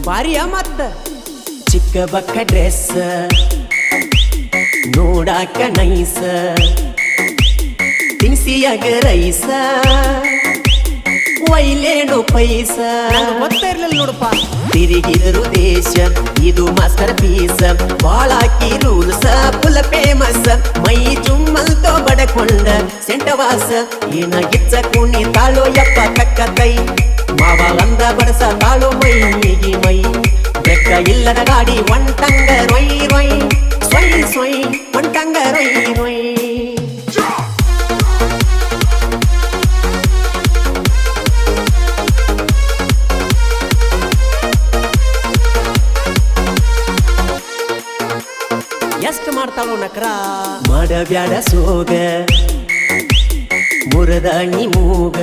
ಬಾರಿಯ ಮತ್ತ ಚಿಕ್ಕ ಬಕ್ಕ ಡ್ರೆಸ್ ನೋಡಾಕ ನೈಸ ತಿನ್ಸಿಯಾಗ ರೈಸ ಒಯ್ಲೇನು ಪೈಸ ಗೊತ್ತ ಇರ್ಲಿಲ್ಲ ನೋಡಪ್ಪ ತಿರುಗಿದರು ದೇಶ ಇದು ಮಾಸ್ಟರ್ ಪೀಸ್ ಬಾಳಾಕಿ ರೂಲ್ಸ ಫುಲ್ ಫೇಮಸ್ ಮೈ ಚುಮ್ಮಲ್ತೋ ಬಡಕೊಂಡ ಸೆಂಟವಾಸ ಏನ ಗಿಚ್ಚ ಕುಣಿ ತಾಳೋ ಯಪ್ಪ ಕಕ್ಕ ಕೈ ಮಾವ ಅಂದ ಬಡಸ ತಾಳೋ ಮೈಗೆ ಮೈ ಬೆಕ್ಕ ಇಲ್ಲದ ಗಾಡಿ ಒಂಟಂಗ ರೊಯ್ ರೊಯ್ ಸೊಯ್ ಸೊಯ್ ಒಂಟಂಗ ರೊಯ್ ರೊಯ್ ಎಷ್ಟು ಮಾಡ್ತಾಳೋ ನಕ್ರ ಮಾಡಬ್ಯಾಡ ಸೋಗ ಮುರದ ಮೂಗ